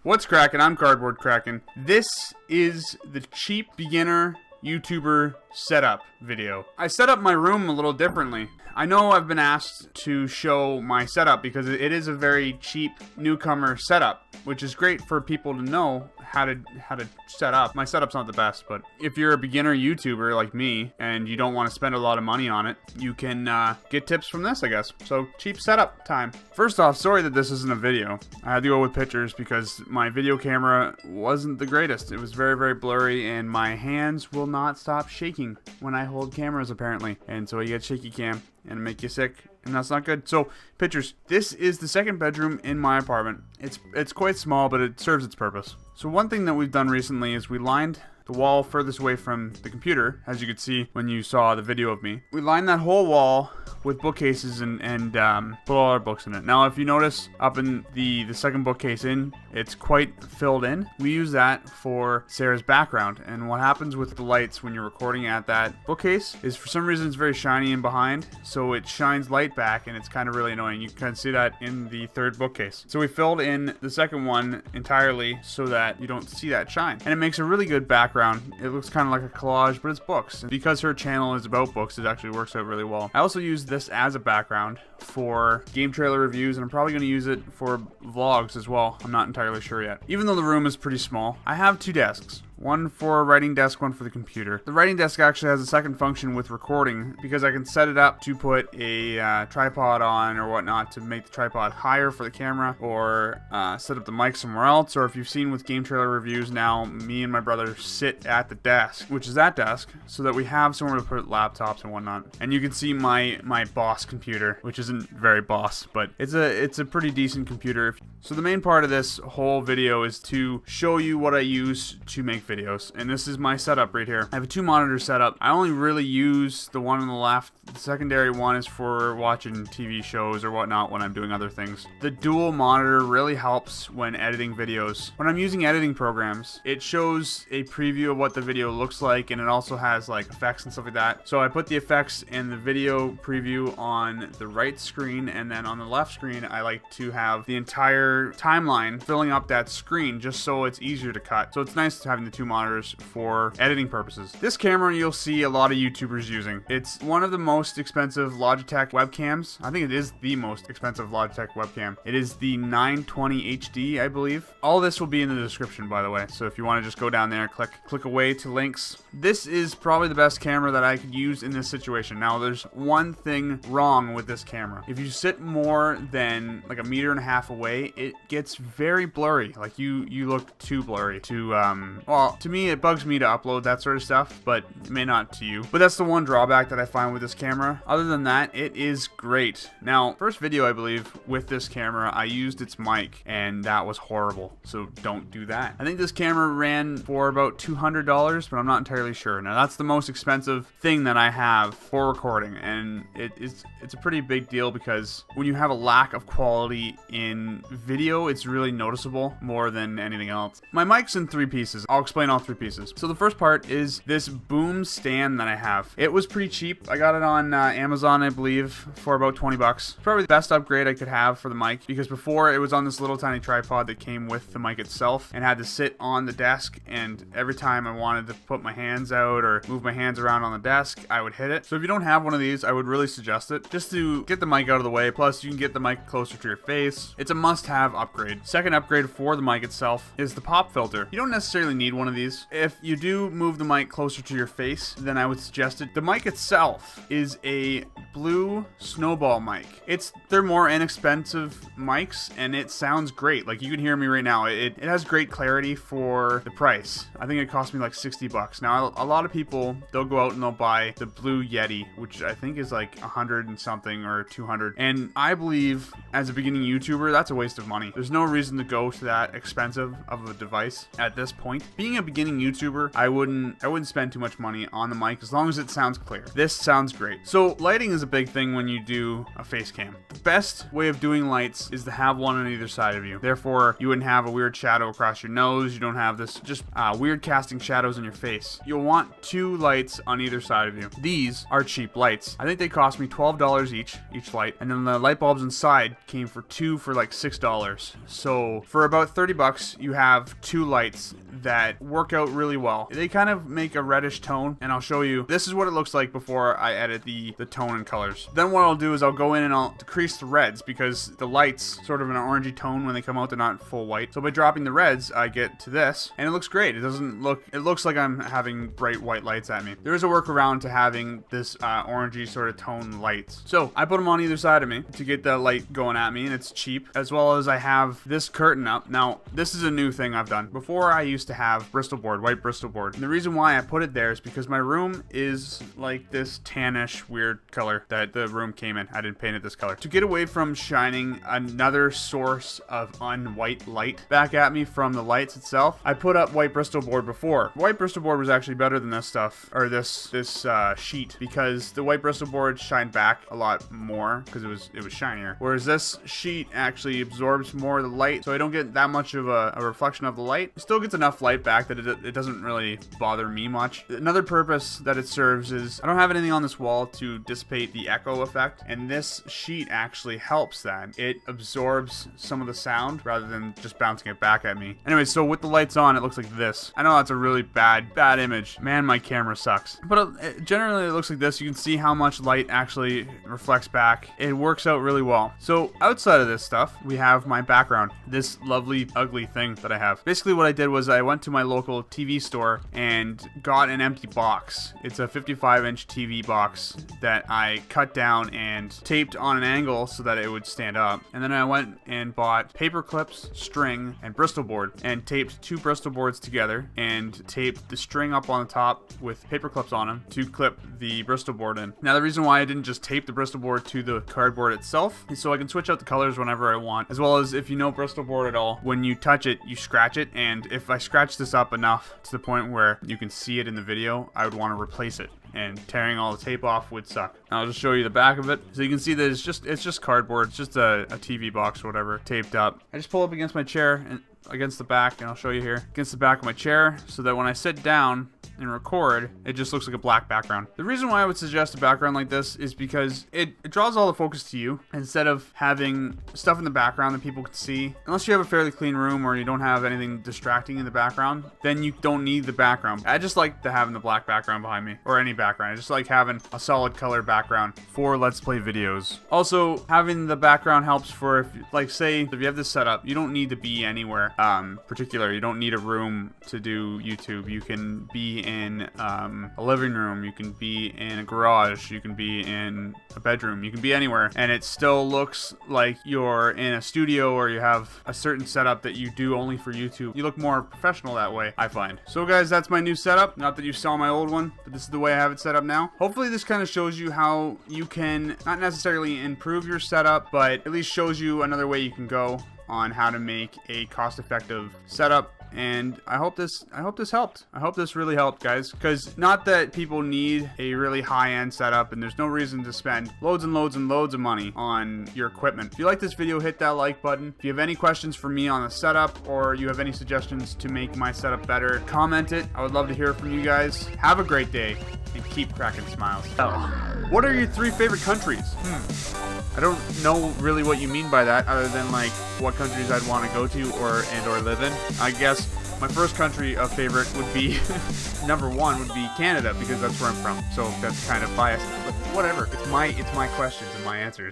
What's cracking? I'm Cardboard Kraken. This is the cheap beginner YouTuber setup video. I set up my room a little differently. I know I've been asked to show my setup because it is a very cheap newcomer setup, which is great for people to know how to set up. My setup's not the best, but if you're a beginner YouTuber like me and you don't want to spend a lot of money on it, you can get tips from this, I guess. So cheap setup time. First off, sorry that this isn't a video. I had to go with pictures because my video camera wasn't the greatest. It was very, very blurry, and my hands will not stop shaking when I hold cameras apparently. And so you get shaky cam and make you sick, and that's not good. So pictures. This is the second bedroom in my apartment. It's quite small, but it serves its purpose. So one thing that we've done recently is we lined the wall furthest away from the computer, as you could see when you saw the video of me. We lined that whole wall with bookcases and put all our books in it. Now, if you notice up in the second bookcase it's quite filled in. We use that for Sarah's background, and what happens with the lights when you're recording at that bookcase is for some reason it's very shiny in behind, so it shines light back, and it's kind of really annoying. You can see that in the third bookcase. So we filled in the second one entirely so that you don't see that shine, and it makes a really good background. It looks kind of like a collage, but it's books. And because her channel is about books, it actually works out really well. I also use this as a background for game trailer reviews, and I'm probably going to use it for vlogs as well. I'm not entirely sure yet. Even though the room is pretty small, I have two desks. One for a writing desk, one for the computer. The writing desk actually has a second function with recording because I can set it up to put a tripod on or whatnot to make the tripod higher for the camera, or set up the mic somewhere else. Or if you've seen with game trailer reviews now, me and my brother sit at the desk, which is that desk, so that we have somewhere to put laptops and whatnot. And you can see my boss computer, which isn't very boss, but it's a pretty decent computer. So the main part of this whole video is to show you what I use to make videos, and this is my setup right here. I have a 2-monitor setup. I only really use the one on the left. The secondary one is for watching TV shows or whatnot when I'm doing other things. The dual monitor really helps when editing videos. When I'm using editing programs, it shows a preview of what the video looks like, and it also has like effects and stuff like that. So I put the effects and the video preview on the right screen, and then on the left screen I like to have the entire timeline filling up that screen just so it's easier to cut. So it's nice having the two monitors for editing purposes. This camera you'll see a lot of YouTubers using. It's one of the most expensive Logitech webcams. I think it is the most expensive Logitech webcam. It is the 920 HD, I believe. All this will be in the description, by the way, so if you want to just go down there, click away to links. This is probably the best camera that I could use in this situation. Now, there's one thing wrong with this camera. If you sit more than like 1.5 meters away, it gets very blurry. Like you look too blurry to well, to me it bugs me to upload that sort of stuff, but it may not to you. But that's the one drawback that I find with this camera. Other than that, it is great. Now, first video I believe with this camera, I used its mic, and that was horrible, so don't do that. I think this camera ran for about $200, but I'm not entirely sure. Now, that's the most expensive thing that I have for recording, and it's a pretty big deal because when you have a lack of quality in video, it's really noticeable more than anything else. My mic's in 3 pieces. I'll explain all 3 pieces. So the first part is this boom stand that I have. It was pretty cheap. I got it on Amazon, I believe, for about 20 bucks. Probably the best upgrade I could have for the mic, because before it was on this little tiny tripod that came with the mic itself and had to sit on the desk, and every time I wanted to put my hands out or move my hands around on the desk, I would hit it. So if you don't have one of these, I would really suggest it, just to get the mic out of the way. Plus, you can get the mic closer to your face. It's a must-have upgrade. Second upgrade for the mic itself is the pop filter. You don't necessarily need one of these. If you do move the mic closer to your face, then I would suggest it. The mic itself is a blue snowball mic. They're more inexpensive mics, and it sounds great. Like, you can hear me right now. It has great clarity for the price. I think it cost me like 60 bucks. Now, a lot of people, they'll go out and they'll buy the Blue Yeti, which I think is like 100 and something or 200. And I believe as a beginning YouTuber, that's a waste of money. There's no reason to go to that expensive of a device at this point. Being a beginning YouTuber, I wouldn't spend too much money on the mic as long as it sounds clear. This sounds great. So lighting is is a big thing when you do a face cam. The best way of doing lights is to have one on either side of you. Therefore, you wouldn't have a weird shadow across your nose. You don't have this just weird casting shadows on your face. You'll want 2 lights on either side of you. These are cheap lights. I think they cost me $12 each light, and then the light bulbs inside came for 2 for like $6. So for about 30 bucks, you have 2 lights that work out really well. They kind of make a reddish tone, and I'll show you. This is what it looks like before I edit the tone and colors. Then what I'll do is I'll go in and I'll decrease the reds, because the lights sort of an orangey tone when they come out. They're not full white. So by dropping the reds, I get to this, and it looks great. It looks like I'm having bright white lights at me. There is a workaround to having this orangey sort of tone lights. So I put them on either side of me to get the light going at me, and it's cheap, as well as I have this curtain up. Now, this is a new thing I've done. Before, I used to have Bristol board, white Bristol board. And the reason why I put it there is because my room is like this tannish weird color that the room came in. I didn't paint it this color. To get away from shining another source of unwhite light back at me from the lights itself, I put up white Bristol board before. White Bristol board was actually better than this stuff, or this sheet, because the white Bristol board shined back a lot more because it was shinier. Whereas this sheet actually absorbs more of the light, so I don't get that much of a reflection of the light. It still gets enough light back that it doesn't really bother me much. Another purpose that it serves is I don't have anything on this wall to dissipate the echo effect, and this sheet actually helps that. It absorbs some of the sound rather than just bouncing it back at me. Anyway, so with the lights on, it looks like this. I know that's a really bad image. Man, my camera sucks. But generally, it looks like this. You can see how much light actually reflects back. It works out really well. So outside of this stuff, we have my background. This lovely, ugly thing that I have. Basically, what I did was I went to my local TV store and got an empty box. It's a 55-inch TV box that I cut down and taped on an angle so that it would stand up. And then I went and bought paper clips, string, and Bristol board, and taped 2 Bristol boards together and taped the string up on the top with paper clips on them to clip the Bristol board in. Now, the reason why I didn't just tape the Bristol board to the cardboard itself is so I can switch out the colors whenever I want, as well as if you know Bristol board at all, when you touch it, you scratch it, and if I scratch this up enough to the point where you can see it in the video, I would want to replace it, and tearing all the tape off would suck. Now, I'll just show you the back of it. So you can see that it's just cardboard. It's just a TV box or whatever taped up. I just pull up against my chair and against the back, and I'll show you here, against the back of my chair, so that when I sit down and record, it just looks like a black background. The reason why I would suggest a background like this is because it draws all the focus to you instead of having stuff in the background that people can see. Unless you have a fairly clean room or you don't have anything distracting in the background, then you don't need the background. I just like having the black background behind me, or any background. I just like having a solid color background for Let's Play videos. Also, having the background helps for, if you have this set up, you don't need to be anywhere particular. You don't need a room to do YouTube. You can be in a living room, you can be in a garage, you can be in a bedroom, you can be anywhere, and it still looks like you're in a studio or you have a certain setup that you do only for YouTube. You look more professional that way, I find. So guys, that's my new setup. Not that you saw my old one, but this is the way I have it set up now. Hopefully this kind of shows you how you can not necessarily improve your setup, but at least shows you another way you can go on how to make a cost-effective setup. And I hope this helped. I hope this really helped, guys, because not that people need a really high-end setup, and there's no reason to spend loads and loads and loads of money on your equipment. If you like this video, hit that like button. If you have any questions for me on the setup, or you have any suggestions to make my setup better, comment it. I would love to hear from you guys. Have a great day, and keep cracking smiles. What are your 3 favorite countries? I don't know really what you mean by that, other than like what countries I'd want to go to or live in. I guess my first country of favorite would be number 1 would be Canada, because that's where I'm from. So that's kind of biased, but whatever. It's my questions and my answers.